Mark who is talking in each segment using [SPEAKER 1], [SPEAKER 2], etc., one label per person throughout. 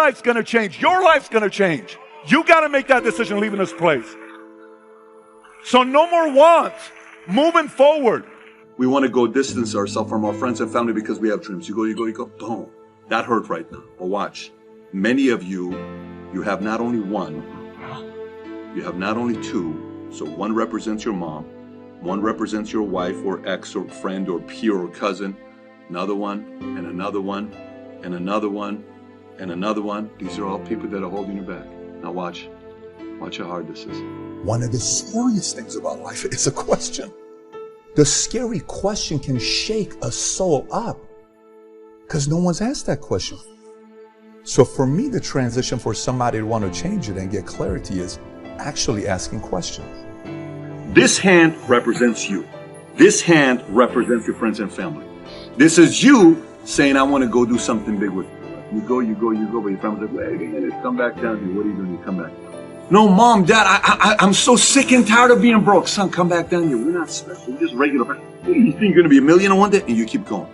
[SPEAKER 1] life's going to change. Your life's going to change. You got to make that decision leaving this place. So no more wants. Moving forward.
[SPEAKER 2] We want to go distance ourselves from our friends and family because we have dreams. You go, boom. That hurt right now. But watch. Many of you have not only one, you have not only two. So one represents your mom, one represents your wife or ex or friend or peer or cousin, another one, and another one, and another one, and another one. These are all people that are holding you back. Now watch how hard this is.
[SPEAKER 3] One of the scariest things about life is a question. The scary question can shake a soul up because no one's asked that question. So for me, the transition for somebody to want to change it and get clarity is actually asking questions.
[SPEAKER 2] This hand represents you. This hand represents your friends and family. This is you saying, I want to go do something big with you. You go, but your family's like, wait a minute, come back down here. What are you doing? You come back. No, Mom, Dad, I'm so sick and tired of being broke. Son, come back down here. We're not special. We're just regular. You think you're going to be a millionaire one day? And you keep going.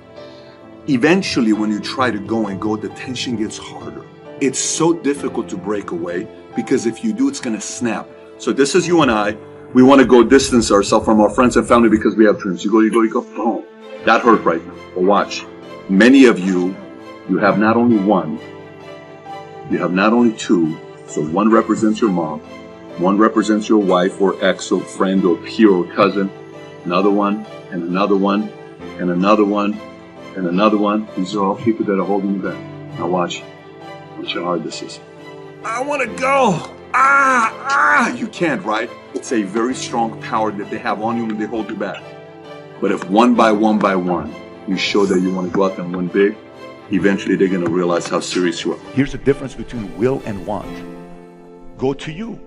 [SPEAKER 2] Eventually, when you try to go, the tension gets harder. It's so difficult to break away because if you do, it's going to snap. So this is you and I. We want to go distance ourselves from our friends and family because we have dreams. You go, boom. That hurt right now. But watch. Many of you have not only one, you have not only two. So one represents your mom, one represents your wife or ex or friend or peer or cousin, another one, and another one, and another one, and another one. These are all people that are holding you back. Now watch how hard this is. I want to go. You can't, right? It's a very strong power that they have on you when they hold you back. But if one by one, you show that you want to go out there and win big, eventually they're going to realize how serious you are.
[SPEAKER 1] Here's the difference between will and want. Go to you.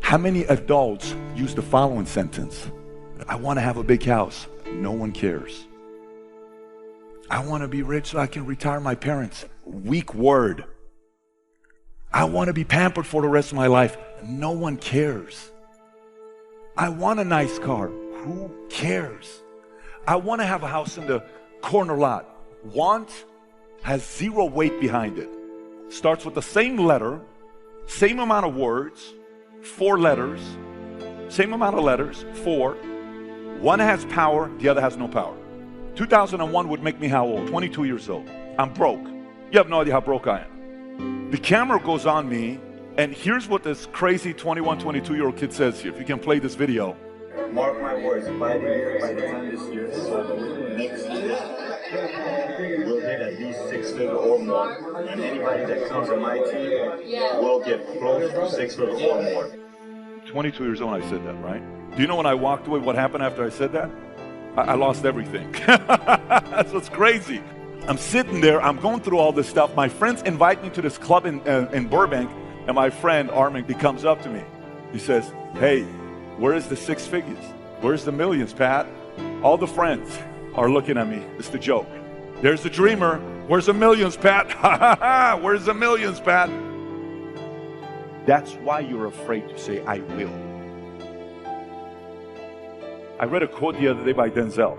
[SPEAKER 1] How many adults use the following sentence? I want to have a big house. No one cares. I want to be rich so I can retire my parents. Weak word. I want to be pampered for the rest of my life. No one cares. I want a nice car. Who cares? I want to have a house in the corner lot. Want has zero weight behind it. Starts with the same letter, same amount of words, 4 letters, same amount of letters, 4. One has power, the other has no power. 2001 would make me how old? 22 years old. I'm broke. You have no idea how broke I am. The camera goes on me, and here's what this crazy 21, 22-year-old kid says here. If you can play this video.
[SPEAKER 4] Mark my words, by the time this year is over, next year, we'll hit at least 6 figures or more. And anybody that comes on my team will get close to 6 figures or more.
[SPEAKER 1] 22 years old, I said that, right? Do you know when I walked away, what happened after I said that? I lost everything. That's what's crazy. I'm sitting there, I'm going through all this stuff. My friends invite me to this club in Burbank, and my friend Armin, he comes up to me. He says, hey, where is the 6 figures? Where's the millions, Pat? All the friends are looking at me. It's the joke. There's the dreamer. Where's the millions, Pat? Where's the millions, Pat? That's why you're afraid to say, I will. I read a quote the other day by Denzel.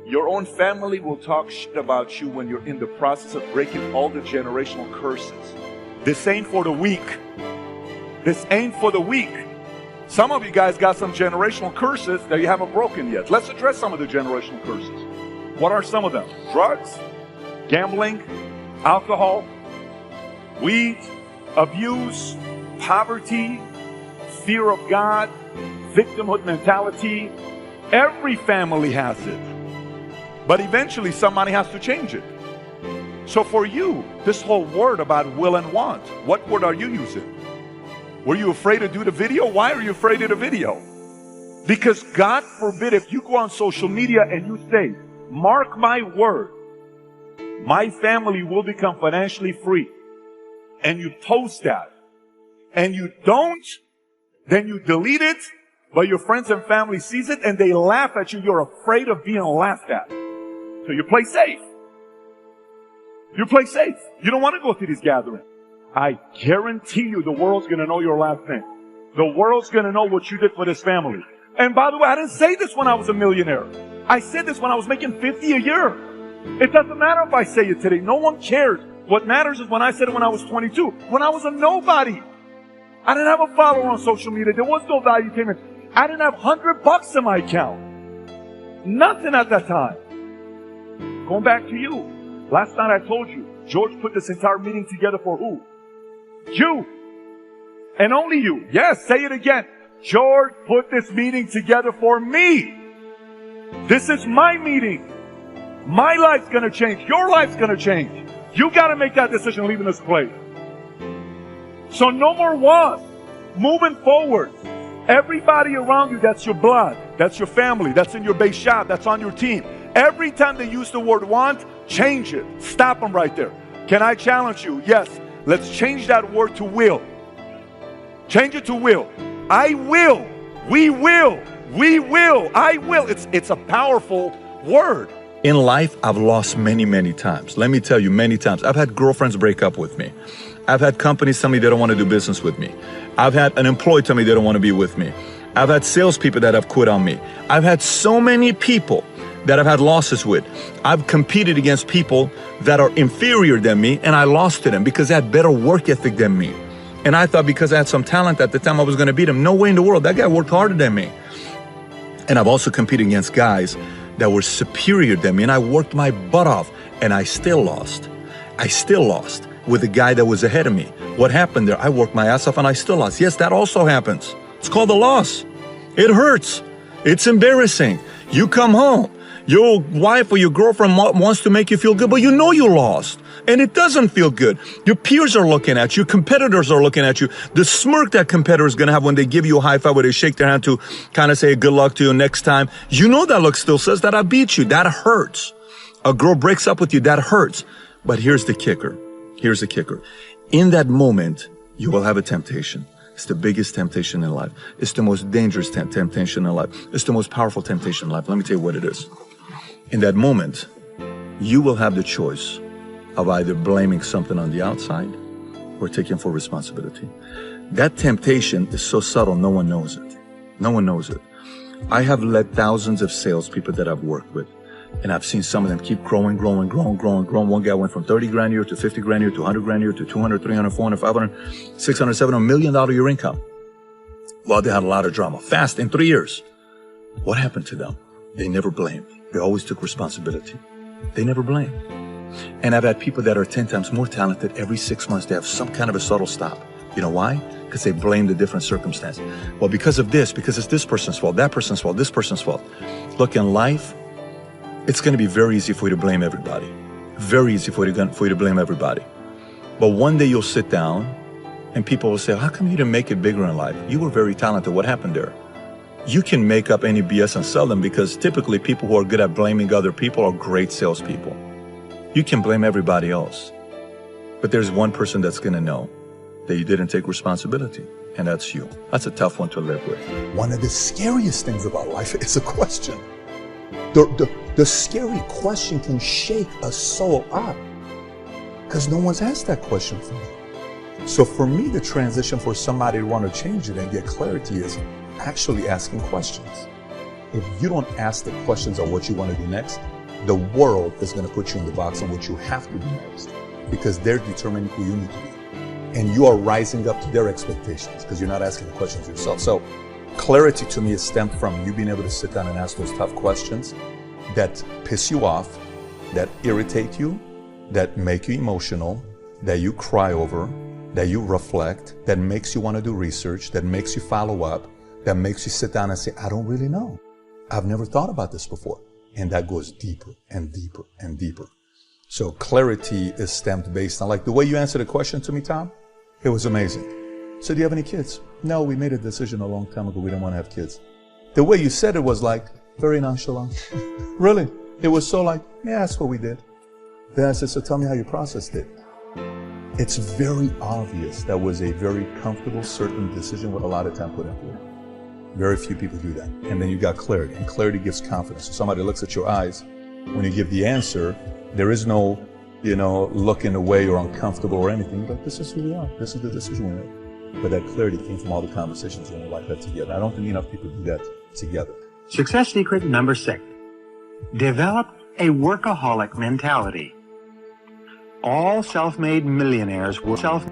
[SPEAKER 1] Your own family will talk shit about you when you're in the process of breaking all the generational curses. This ain't for the weak. This ain't for the weak. Some of you guys got some generational curses that you haven't broken yet. Let's address some of the generational curses. What are some of them? Drugs, gambling, alcohol, weed, abuse, poverty, fear of God, victimhood mentality. Every family has it. But eventually somebody has to change it. So for you, this whole word about will and want, what word are you using? Were you afraid to do the video? Why are you afraid of the video? Because God forbid if you go on social media and you say, mark my word, my family will become financially free, and you post that, and you don't, then you delete it, but your friends and family sees it and they laugh at you. You're afraid of being laughed at. So you play safe. You play safe. You don't want to go to these gatherings. I guarantee you the world's going to know your last name. The world's going to know what you did for this family. And by the way, I didn't say this when I was a millionaire. I said this when I was making $50 a year. It doesn't matter if I say it today. No one cares What matters is when I said it when I was 22, when I was a nobody. I didn't have a follower on social media. There was no value payment. I didn't have $100 in my account. Nothing at that time. Going back to you. Last night I told you, George put this entire meeting together for who? You. And only you. Yes, say it again. George put this meeting together for me. This is my meeting. My life's gonna change. Your life's gonna change. You gotta make that decision leaving this place. So no more want. Moving forward. Everybody around you, that's your blood, that's your family, that's in your base shop, that's on your team. Every time they use the word want, change it. Stop them right there. Can I challenge you? Yes. Let's change that word to will. Change it to will. I will. We will. We will. I will. It's a powerful word.
[SPEAKER 3] In life, I've lost many, many times. Let me tell you, many times. I've had girlfriends break up with me. I've had companies tell me they don't want to do business with me. I've had an employee tell me they don't want to be with me. I've had salespeople that have quit on me. I've had so many people that I've had losses with. I've competed against people that are inferior than me, and I lost to them because they had better work ethic than me. And I thought because I had some talent at the time I was going to beat him. No way in the world. That guy worked harder than me. And I've also competed against guys that were superior than me, and I worked my butt off, and I still lost. I still lost with a guy that was ahead of me. What happened there? I worked my ass off and I still lost. Yes, that also happens. It's called a loss. It hurts. It's embarrassing. You come home. Your wife or your girlfriend wants to make you feel good, but you know you lost. And it doesn't feel good. Your peers are looking at you. Your competitors are looking at you. The smirk that competitor is going to have when they give you a high five, where they shake their hand to kind of say good luck to you next time. You know that look still says that I beat you. That hurts. A girl breaks up with you. That hurts. But here's the kicker. Here's the kicker. In that moment, you will have a temptation. It's the biggest temptation in life. It's the most dangerous temptation in life. It's the most powerful temptation in life. Let me tell you what it is. In that moment, you will have the choice of either blaming something on the outside or taking full responsibility. That temptation is so subtle, no one knows it. No one knows it. I have led thousands of salespeople that I've worked with, and I've seen some of them keep growing. One guy went from 30 grand a year to 50 grand a year to 100 grand a year to 200, 300, 400, 500, 600, 700 $1 million a year income. Well, they had a lot of drama. Fast in 3 years. What happened to them? They never blamed. They always took responsibility. They never blamed. And I've had people that are 10 times more talented. Every 6 months, they have some kind of a subtle stop. You know why? Because they blame the different circumstance. Well, because of this, because it's this person's fault, that person's fault, this person's fault. Look, in life, it's going to be very easy for you to blame everybody. Very easy for you to blame everybody. But one day you'll sit down and people will say, how come you didn't make it bigger in life? You were very talented. What happened there? You can make up any BS and sell them, because typically people who are good at blaming other people are great salespeople. You can blame everybody else, but there's one person that's going to know that you didn't take responsibility, and that's you. That's a tough one to live with.
[SPEAKER 5] One of the scariest things about life is a question. The scary question can shake a soul up because no one's asked that question for me. So for me, the transition for somebody to want to change it and get clarity is actually asking questions. If you don't ask the questions on what you want to do next, the world is going to put you in the box on what you have to do next, because they're determining who you need to be. And you are rising up to their expectations because you're not asking the questions yourself. So clarity to me is stemmed from you being able to sit down and ask those tough questions that piss you off, that irritate you, that make you emotional, that you cry over, that you reflect, that makes you want to do research, that makes you follow up, that makes you sit down and say, I don't really know. I've never thought about this before. And that goes deeper and deeper and deeper. So clarity is stemmed based on, like the way you answered the question to me, Tom, it was amazing. So do you have any kids? No, we made a decision a long time ago. We don't want to have kids. The way you said it was like very nonchalant. Really? It was so like, yeah, that's what we did. Then I said, so tell me how you processed it. It's very obvious that was a very comfortable, certain decision with a lot of time put into it. Very few people do that. And then you got clarity, and clarity gives confidence. So somebody looks at your eyes, when you give the answer, there is no, looking away or uncomfortable or anything. But this is who we are. This is the decision we made. But that clarity came from all the conversations in your life that together. I don't think enough people do that together.
[SPEAKER 6] Success secret number 6. Develop a workaholic mentality. All self-made millionaires were self